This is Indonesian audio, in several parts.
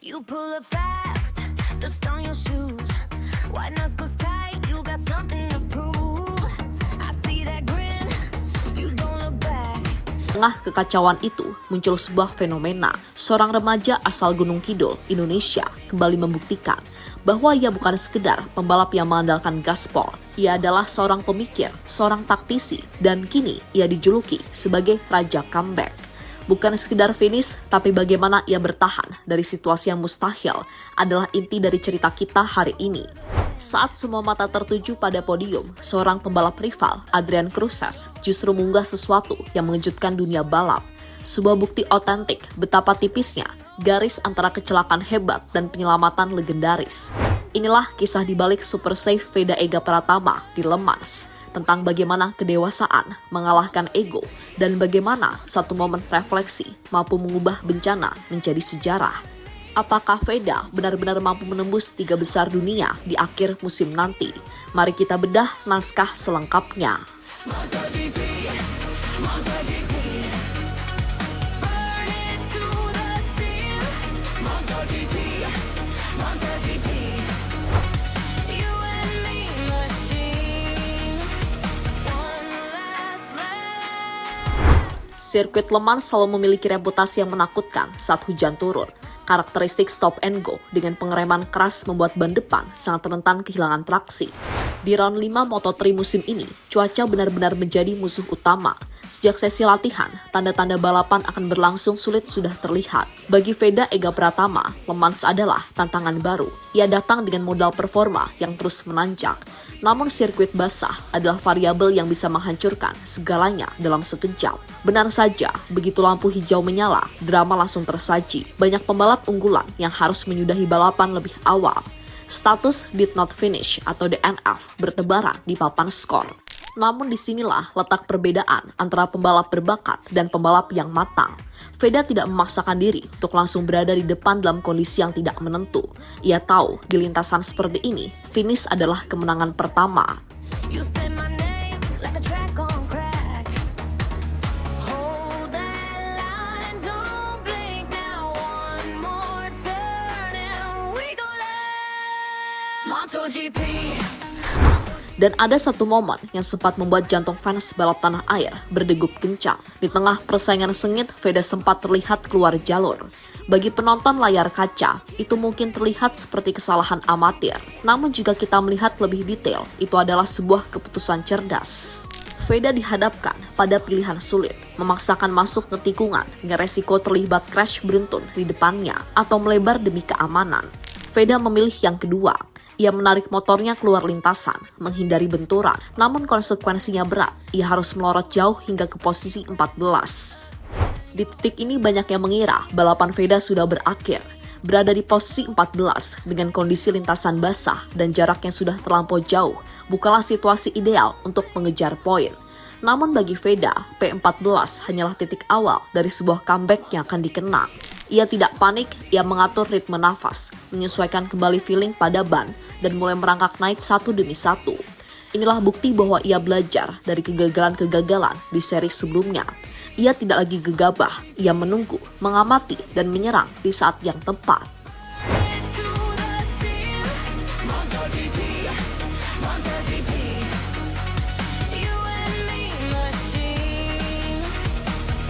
You pull up fast, dust on your shoes. White knuckles tight, you got something to prove. I see that grin, you don't look back. Tengah kekacauan itu, muncul sebuah fenomena. Seorang remaja asal Gunung Kidul, Indonesia, kembali membuktikan bahwa ia bukan sekedar pembalap yang mengandalkan gaspol. Ia adalah seorang pemikir, seorang taktisi, dan kini ia dijuluki sebagai Raja Comeback. Bukan sekedar finish, tapi bagaimana ia bertahan dari situasi yang mustahil adalah inti dari cerita kita hari ini. Saat semua mata tertuju pada podium, seorang pembalap rival, Adrian Cruzes, justru mengunggah sesuatu yang mengejutkan dunia balap. Sebuah bukti otentik betapa tipisnya garis antara kecelakaan hebat dan penyelamatan legendaris. Inilah kisah dibalik super safe Veda Ega Pratama di Le Mans, tentang bagaimana kedewasaan mengalahkan ego dan bagaimana satu momen refleksi mampu mengubah bencana menjadi sejarah. Apakah Veda benar-benar mampu menembus 3 besar dunia di akhir musim nanti? Mari kita bedah naskah selengkapnya. MotoGP, MotoGP. Burn it to the seal. MotoGP, MotoGP. You and me, machine. One last lap. Sirkuit Le Mans selalu memiliki reputasi yang menakutkan saat hujan turun. Karakteristik stop and go dengan pengereman keras membuat ban depan sangat rentan kehilangan traksi. Di round 5 Moto3 musim ini, cuaca benar-benar menjadi musuh utama. Sejak sesi latihan, tanda-tanda balapan akan berlangsung sulit sudah terlihat. Bagi Veda Ega Pratama, Le Mans adalah tantangan baru. Ia datang dengan modal performa yang terus menanjak. Namun sirkuit basah adalah variabel yang bisa menghancurkan segalanya dalam sekejap. Benar saja, begitu lampu hijau menyala, drama langsung tersaji. Banyak pembalap unggulan yang harus menyudahi balapan lebih awal. Status did not finish atau DNF bertebaran di papan skor. Namun disinilah letak perbedaan antara pembalap berbakat dan pembalap yang matang. Veda tidak memaksakan diri untuk langsung berada di depan dalam kondisi yang tidak menentu. Ia tahu di lintasan seperti ini, finish adalah kemenangan pertama. You said my name like a track on crack. Hold that line, don't blink now. One more turn and we go live. MotoGP. Dan ada satu momen yang sempat membuat jantung fans balap tanah air berdegup kencang. Di tengah persaingan sengit, Veda sempat terlihat keluar jalur. Bagi penonton layar kaca, itu mungkin terlihat seperti kesalahan amatir. Namun jika kita melihat lebih detail, itu adalah sebuah keputusan cerdas. Veda dihadapkan pada pilihan sulit, memaksakan masuk ke tikungan dengan resiko terlibat crash beruntun di depannya atau melebar demi keamanan. Veda memilih yang kedua. Ia menarik motornya keluar lintasan, menghindari benturan. Namun konsekuensinya berat, ia harus melorot jauh hingga ke posisi 14. Di titik ini banyak yang mengira balapan Veda sudah berakhir. Berada di posisi 14 dengan kondisi lintasan basah dan jarak yang sudah terlampau jauh, bukanlah situasi ideal untuk mengejar poin. Namun bagi Veda, P14 hanyalah titik awal dari sebuah comeback yang akan dikenang. Ia tidak panik, ia mengatur ritme nafas, menyesuaikan kembali feeling pada ban, dan mulai merangkak naik satu demi satu. Inilah bukti bahwa ia belajar dari kegagalan-kegagalan di seri sebelumnya. Ia tidak lagi gegabah, ia menunggu, mengamati, dan menyerang di saat yang tepat. To the seal. MotoGP, MotoGP. You and me, machine.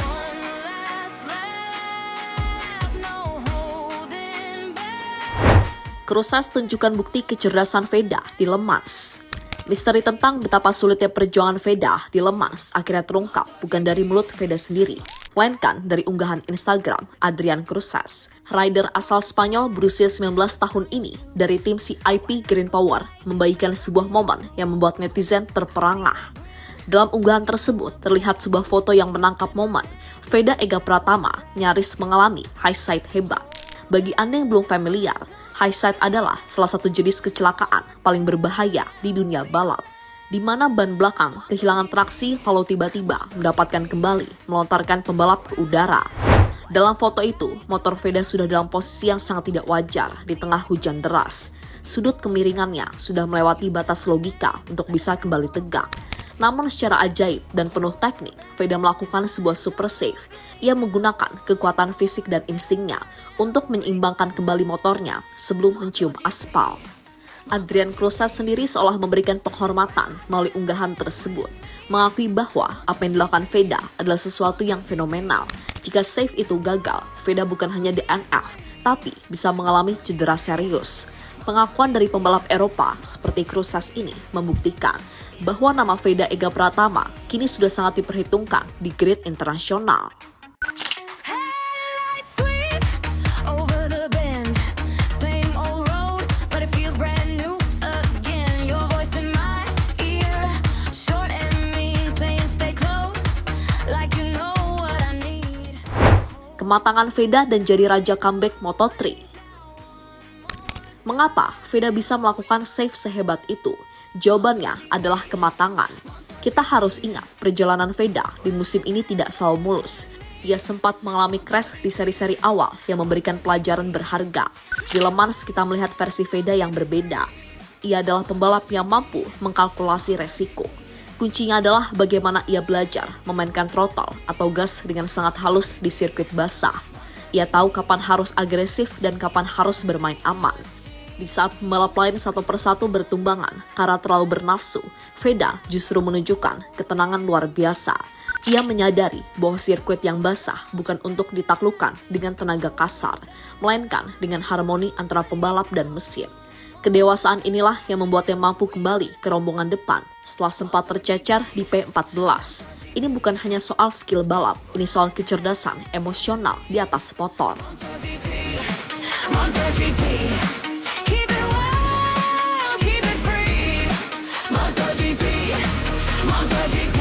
One last lap, no holding back. Cruzes tunjukkan bukti kecerdasan Veda di Le Mans. Misteri tentang betapa sulitnya perjuangan Veda di Le Mans akhirnya terungkap bukan dari mulut Veda sendiri, melainkan dari unggahan Instagram Adrian Cruzes. Rider asal Spanyol berusia 19 tahun ini dari tim CIP Green Power membagikan sebuah momen yang membuat netizen terperangah. Dalam unggahan tersebut terlihat sebuah foto yang menangkap momen Veda Ega Pratama nyaris mengalami high side hebat. Bagi Anda yang belum familiar, high side adalah salah satu jenis kecelakaan paling berbahaya di dunia balap, di mana ban belakang kehilangan traksi lalu tiba-tiba mendapatkan kembali melontarkan pembalap ke udara. Dalam foto itu, motor Veda sudah dalam posisi yang sangat tidak wajar di tengah hujan deras. Sudut kemiringannya sudah melewati batas logika untuk bisa kembali tegak. Namun secara ajaib dan penuh teknik, Veda melakukan sebuah super save. Ia menggunakan kekuatan fisik dan instingnya untuk menyeimbangkan kembali motornya sebelum mencium aspal. Adrian Cruzes sendiri seolah memberikan penghormatan melalui unggahan tersebut, mengakui bahwa apa yang dilakukan Veda adalah sesuatu yang fenomenal. Jika save itu gagal, Veda bukan hanya DNF, tapi bisa mengalami cedera serius. Pengakuan dari pembalap Eropa seperti Cruzes ini membuktikan bahwa nama Veda Ega Pratama kini sudah sangat diperhitungkan di grid internasional. Headlights sweep over the bend. Same old road, but it feels brand new again. Your voice in my ear, short and mean, saying stay close, like you know what I need. Kematangan Veda dan jadi raja comeback Moto3. Mengapa Veda bisa melakukan save sehebat itu? Jawabannya adalah kematangan. Kita harus ingat, perjalanan Veda di musim ini tidak selalu mulus. Ia sempat mengalami crash di seri-seri awal yang memberikan pelajaran berharga. Di Le Mans kita melihat versi Veda yang berbeda. Ia adalah pembalap yang mampu mengkalkulasi resiko. Kuncinya adalah bagaimana ia belajar memainkan throttle atau gas dengan sangat halus di sirkuit basah. Ia tahu kapan harus agresif dan kapan harus bermain aman. Di saat pembalap lain satu persatu bertumbangan karena terlalu bernafsu, Veda justru menunjukkan ketenangan luar biasa. Ia menyadari bahwa sirkuit yang basah bukan untuk ditaklukkan dengan tenaga kasar, melainkan dengan harmoni antara pembalap dan mesin. Kedewasaan inilah yang membuatnya mampu kembali ke rombongan depan setelah sempat tercecer di P14. Ini bukan hanya soal skill balap, ini soal kecerdasan emosional di atas motor. MotoGP. Keep it wild, keep it free. MotoGP, MotoGP.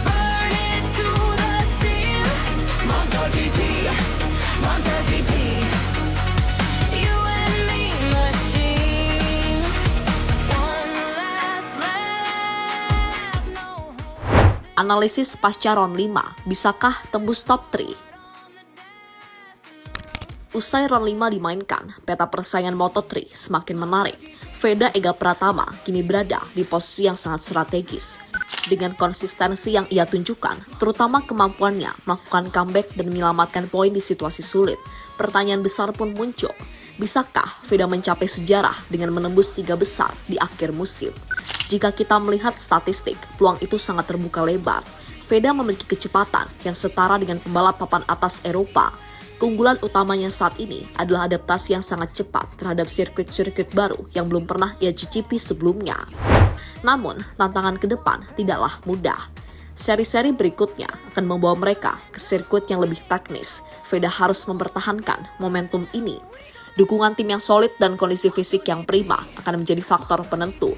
Burn it to the seal. MotoGP, MotoGP. You and me, machine. One last lap, no hope. Analisis pasca round 5, bisakah tembus top 3? Usai round 5 dimainkan, peta persaingan Moto3 semakin menarik. Veda Ega Pratama kini berada di posisi yang sangat strategis. Dengan konsistensi yang ia tunjukkan, terutama kemampuannya melakukan comeback dan menyelamatkan poin di situasi sulit, pertanyaan besar pun muncul. Bisakah Veda mencapai sejarah dengan menembus 3 besar di akhir musim? Jika kita melihat statistik, peluang itu sangat terbuka lebar. Veda memiliki kecepatan yang setara dengan pembalap papan atas Eropa. Keunggulan utamanya saat ini adalah adaptasi yang sangat cepat terhadap sirkuit-sirkuit baru yang belum pernah ia cicipi sebelumnya. Namun, tantangan ke depan tidaklah mudah. Seri-seri berikutnya akan membawa mereka ke sirkuit yang lebih teknis. Veda harus mempertahankan momentum ini. Dukungan tim yang solid dan kondisi fisik yang prima akan menjadi faktor penentu.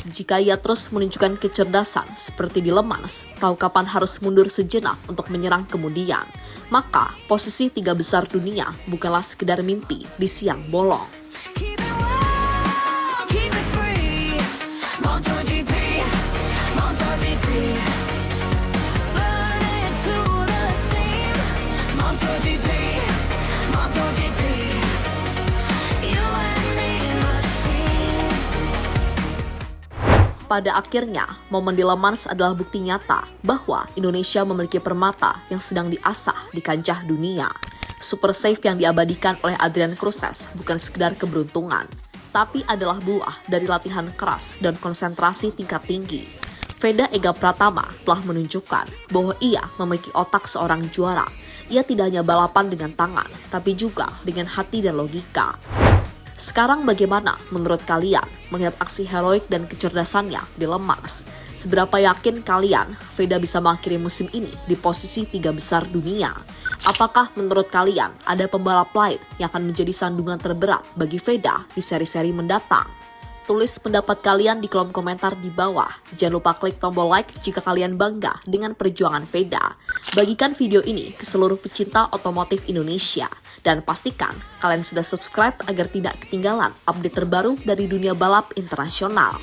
Jika ia terus menunjukkan kecerdasan seperti di Le Mans, tahu kapan harus mundur sejenak untuk menyerang kemudian, maka posisi 3 besar dunia bukanlah sekedar mimpi di siang bolong. Keep it wild, keep it free. MotoGP, MotoGP. Burn it to the seam. MotoGP, MotoGP. You and me, machine. Pada akhirnya, momen di Le Mans adalah bukti nyata bahwa Indonesia memiliki permata yang sedang diasah di kancah dunia. Super save yang diabadikan oleh Adrian Cruzes bukan sekedar keberuntungan, tapi adalah buah dari latihan keras dan konsentrasi tingkat tinggi. Veda Ega Pratama telah menunjukkan bahwa ia memiliki otak seorang juara. Ia tidak hanya balapan dengan tangan, tapi juga dengan hati dan logika. Sekarang bagaimana menurut kalian melihat aksi heroik dan kecerdasannya di Le Mans? Seberapa yakin kalian Veda bisa mengakhiri musim ini di posisi 3 besar dunia? Apakah menurut kalian ada pembalap lain yang akan menjadi sandungan terberat bagi Veda di seri-seri mendatang? Tulis pendapat kalian di kolom komentar di bawah. Jangan lupa klik tombol like jika kalian bangga dengan perjuangan Veda. Bagikan video ini ke seluruh pecinta otomotif Indonesia. Dan pastikan kalian sudah subscribe agar tidak ketinggalan update terbaru dari dunia balap internasional.